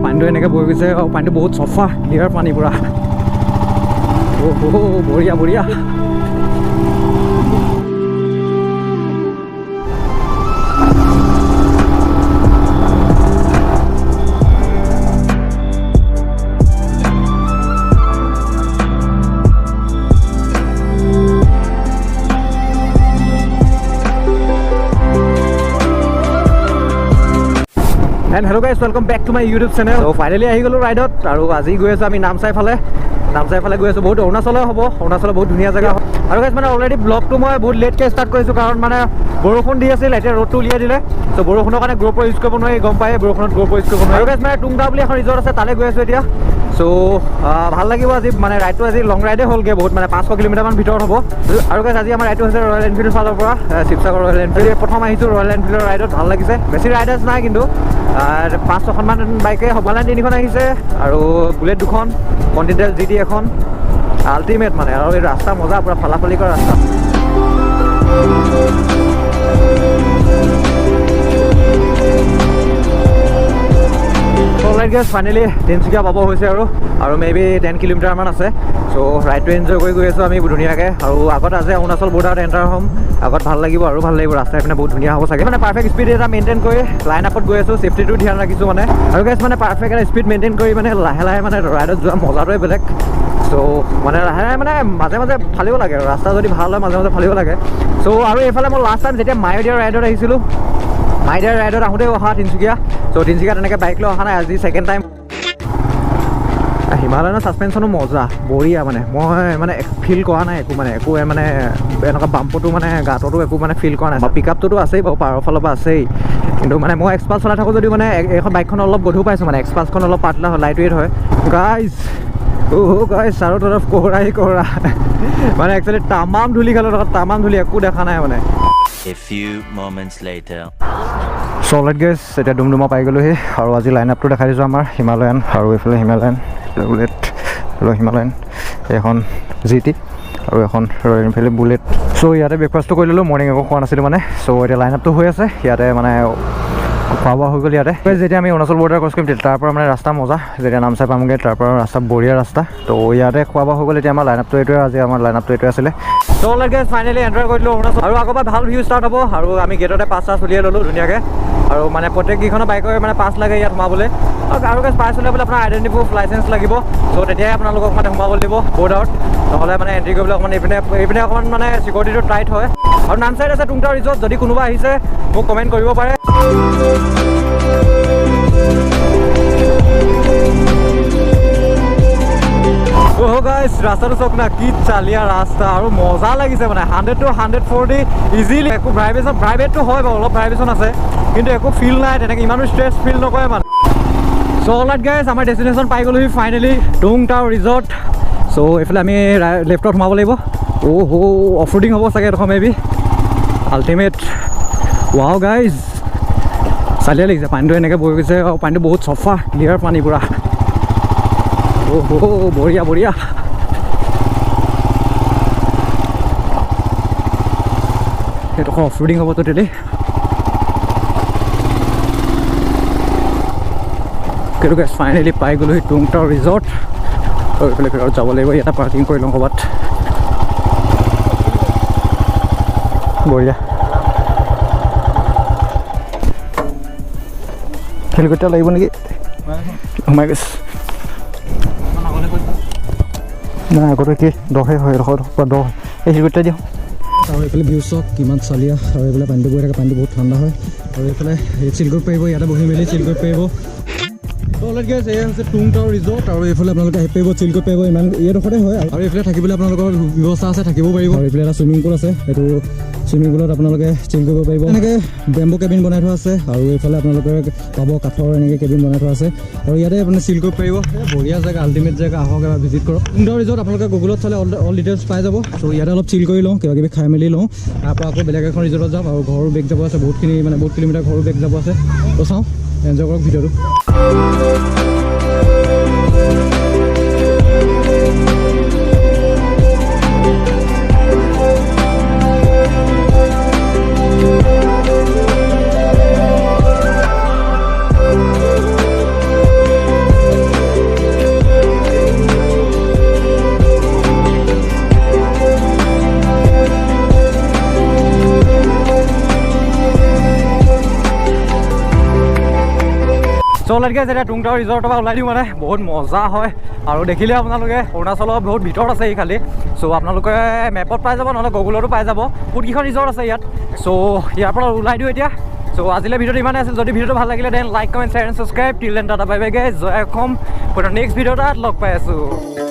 পানীটো এনেকৈ বৈ গৈছে আৰু পানীটো বহুত চফা ক্লিয়াৰ পানী পুৰা বঢ়িয়া বঢ়িয়া And hello guys, welcome back to my YouTube channel. So finally আহি গলো ৰাইডত আৰু আজি গৈ আছো আমি নামচাই ফালে গৈ আছো বহুত অৰুণাচলে হ'ব অৰুণাচলত বহুত ধুনীয়া জেগা আৰু গাইজ মানে অলৰেডি ব্লগটো মই বহুত লেটকৈ ষ্টাৰ্ট কৰিছোঁ কাৰণ মানে বৰষুণ দি আছিল এতিয়া ৰ'দটো উলিয়াই দিলে চ' বৰষুণৰ কাৰণে গ্ৰুপৰ ইউজ কৰিব নোৱাৰি গম পায় বৰষুণত গ্ৰুপৰ ইউজ কৰিব নোৱাৰি আৰু গাইজ মানে টুংটা বুলি এখন ৰিজৰ্ট আছে তালৈ গৈ আছোঁ এতিয়া চ' ভাল লাগিব আজি মানে ৰাইডটো আজি লং ৰাইডে হ'লগৈ বহুত মানে 500 কিলোমিটাৰমান ভিতৰত হ'ব আৰু গাইজ আজি আমাৰ ৰাইডটো হৈছে ৰয়েল এনফিল্ডৰ ফালৰ পৰা শিৱসাগৰ ৰয়েল এনফিল্ড প্ৰথম আহিছোঁ ৰয়েল এনফিল্ডৰ ৰাইডত ভাল লাগিছে বেছি ৰাইডাৰ্ছ নাই কিন্তু 5-6খনমান বাইকে সমালাইন 3খন আহিছে আৰু বুলেট 2খন কণ্টিনেণ্টেল GT এখন আল্টিমেট মানে আৰু এই ৰাস্তা মজা পুৰা ফালাফালি কৰা ৰাস্তা অলৰাইট গাইজ ফাইনেলি তিনিচুকীয়া পাব হৈছে আৰু মেবি 10 কিলোমিটাৰমান আছে চ' ৰাইডটো এনজয় কৰি গৈ আছোঁ আমি ধুনীয়াকৈ আৰু আগত আছে অৰুণাচল বৰ্ডাৰত এণ্টাৰ হ'ম আগত ভাল লাগিব আৰু ভাল লাগিব ৰাস্তা এপিনে বহুত ধুনীয়া হ'ব চাগে মানে পাৰফেক্ট স্পীড এটা মেইনটেইন কৰি লাইন আপত গৈ আছোঁ চেফটিটো ধ্যান ৰাখিছোঁ মানে আৰু গাইজ মানে পাৰফেক্ট এটা স্পীড মেইনটেইন কৰি মানে লাহে লাহে মানে ৰাইডত যোৱা মজাটোৱে বেলেগ চ' মানে লাহে লাহে মানে মাজে মাজে ফালিব লাগে আৰু ৰাস্তা যদি ভাল হয় মাজে মাজে ফালিব লাগে চ' আৰু এইফালে মই লাষ্ট টাইম যেতিয়া মায়'দিয়া ৰাইডত আহিছিলোঁ মায়'দিয়া ৰাইডত আহোঁতেও অহা তিনিচুকীয়া চ' তিনিচুকীয়া তেনেকৈ বাইক লৈ অহা নাই আজি ছেকেণ্ড টাইম হিমালয়ানৰ ছাছপেনশ্যনো মজা বঢ়িয়া মানে মই মানে ফিল কৰা নাই একো মানে এনেকুৱা বাম্পটো মানে গাঁততো একো মানে ফিল কৰা নাই পিক আপটোতো আছেই বাৰু পাৰৰ ফালৰ পৰা আছেই কিন্তু মানে মই এক্সপাল্ছ চলাই থাকোঁ যদিও মানে এইখন বাইকখন অলপ গধুৰ পাইছোঁ মানে এক্সপাল্ছখন অলপ পাতলা হয় লাইট ৱেইট হয় গাইজ গাইজ চাৰো তৰফ কোহৰা মানে একচুৱেলি তামাম ধূলি খালোঁ তামাম ধূলি একো দেখা নাই মানে A few moments later. চলেট গাইজ এতিয়া ডুমডুমা পাই গ'লোহি আৰু আজি লাইন আপটো দেখাই দিছোঁ আমাৰ হিমালয়ান আৰু এইফালে হিমালয়ান বুলেট আৰু হিমালয়ান এখন GT আৰু এখন ৰয়েল এনফিল্ড বুলেট চ' ইয়াতে ব্ৰেকফাষ্টটো কৰি ল'লোঁ মৰ্ণিং একো খোৱা নাছিলোঁ মানে চ' এতিয়া লাইন আপটো হৈ আছে ইয়াতে মানে খোৱা বোৱা হৈ গ'ল ইয়াতে যেতিয়া আমি অৰুণাচল বৰ্ডাৰ ক্ৰছ কৰিম তাৰ পৰা মানে ৰাস্তা মজা যেতিয়া নামচাই পামগৈ তাৰ পৰা ৰাস্তা বঢ়িয়া ৰাস্তা ত' ইয়াতে খোৱা বোৱা হৈ গ'ল এতিয়া আমাৰ লাইন আপটো এইটোৱে আজি আমাৰ লাইন আপটো এইটোৱে আছিলে চ' অলৰেডি ফাইনেলি এণ্টাৰ কৰিলোঁ অৰুণাচল আৰু আগৰ পৰা ভাল ভিউ ষ্টাৰ্ট হ'ব আৰু আমি গেটতে পাছ উলিয়াই ল'লোঁ ধুনীয়াকৈ আৰু মানে প্ৰত্যেককেইখনৰ বাইকৰ মানে পাছ লাগে ইয়াত সোমাবলৈ আৰু পাছ উলিয়াবলৈ আপোনাৰ আইডেণ্টি প্ৰুফ লাইচেঞ্চ লাগিব চ' তেতিয়াই আপোনালোকক মানে সোমাব লাগিব বৰ্ডাৰত নহ'লে মানে এণ্ট্ৰি কৰিবলৈ অকণমান এইপিনে অকণমান মানে চিকিউৰিটিটো টাইট হয় আৰু নামচাইত আছে টুংটা ৰিজৰ্ট যদি কোনোবা আহিছে মোক কমেণ্ট কৰিব পাৰে গাইজ ৰাস্তাটো চাওক না কি চালিয়া ৰাস্তা আৰু মজা লাগিছে মানে 100 to 140 ইজিলি একো প্ৰাইভেটটো হয় বাৰু অলপ প্ৰাইভেশ্যন আছে কিন্তু একো ফিল নাই তেনেকৈ ইমানো ষ্ট্ৰেছ ফিল নকৰে মানে চ' অলৰাইট গাইজ আমাৰ ডেষ্টিনেশ্যন পাই গ'লোহি ফাইনেলি টুংটা ৰিজৰ্ট চ' এইফালে আমি লেফ্টত সোমাব লাগিব অফ ৰোডিং হ'ব চাগে এডোখৰ মেবি আল্টিমেট ৱাও গাইজ চালিয়া লাগিছে পানীটো এনেকৈ বৈ গৈছে আৰু পানীটো বহুত চফা ক্লিয়াৰ পানী পুৰা বঢ়িয়া বঢ়িয়া এইডোখৰ অফ ৰোডিং হ'ব টোটেলি কিন্তু গাইজ ফাইনেলি পাই গ'লোহি টুংটা ৰিজৰ্ট আৰু এইফালে ফেৰত যাব লাগিব ইয়াতে পাৰ্কিং কৰি লওঁ ক'ৰবাত বঢ়িয়া হেলিকপ্টাৰ লাগিব নেকি সোমাই গৈছে নাই আগতে কি দহে হয় দহ এই হেলিকপ্টাৰ দিওঁ আৰু এইফালে ভিউ চাওক কিমান চালিয়া আৰু এইফালে পানীটো বৈ থাকে পানীটো বহুত ঠাণ্ডা হয় আৰু এইফালে চিল কৰিব পাৰিব ইয়াতে বহি মেলি চিল কৰিব পাৰিব অলৰেডি গাইজ এয়া হৈছে টুংটা ৰিজৰ্ট আৰু এইফালে আপোনালোকে আহি পাৰিব চিল কৰিব পাৰিব ইমান এইডোখৰতে হয় আৰু এইফালে থাকিবলৈ আপোনালোকৰ ব্যৱস্থা আছে থাকিব পাৰিব আৰু এইফালে এটা চুইমিং পুল আছে সেইটো চুইমিং পুলত আপোনালোকে চিল কৰিব পাৰিব এনেকৈ বেম্বো কেবিন বনাই থোৱা আছে আৰু এইফালে আপোনালোকে পাব কাঠৰ এনেকৈ কেবিন বনাই থোৱা আছে আৰু ইয়াতে আপুনি চিল কৰিব পাৰিব বঢ়িয়া জেগা আল্টিমেট জেগা আহক এবাৰ ভিজিট কৰক টুংটা ৰিজৰ্ট আপোনালোকে গুগলত চালে অল ডিটেইলছ পাই যাব চ' ইয়াতে অলপ চিল কৰি লওঁ কিবা কিবি খাই মেলি লওঁ তাৰপৰা আকৌ বেলেগ এখন ৰিজৰ্টত যাম আৰু ঘৰৰ বেগ যাব আছে বহুতখিনি মানে বহুত কিলোমিটাৰ ঘৰৰ বেগ যাব আছে ত' চাওঁ এনজয় কৰক ভিডিঅ'টো লেট গাইছ এতিয়া টুংটাও ৰিজৰ্টৰ পৰা ওলাই দিওঁ মানে বহুত মজা হয় আৰু দেখিলে আপোনালোকে অৰুণাচলৰ বহুত ভিতৰত আছে এই খালি চ' আপোনালোকে মেপত পাই যাব নহ'লে গুগলতো পাই যাব বহুতকেইখন ৰিজৰ্ট আছে ইয়াত চ' ইয়াৰ পৰা ওলাই দিওঁ এতিয়া চ' আজিলৈ ভিডিঅ'টো ইমানে আছিল যদি ভিডিঅ'টো ভাল লাগিলে then like comment share and subscribe till then tata bye bye guys জয় অসম নেক্সট ভিডিঅ'ত লগ পাই আছোঁ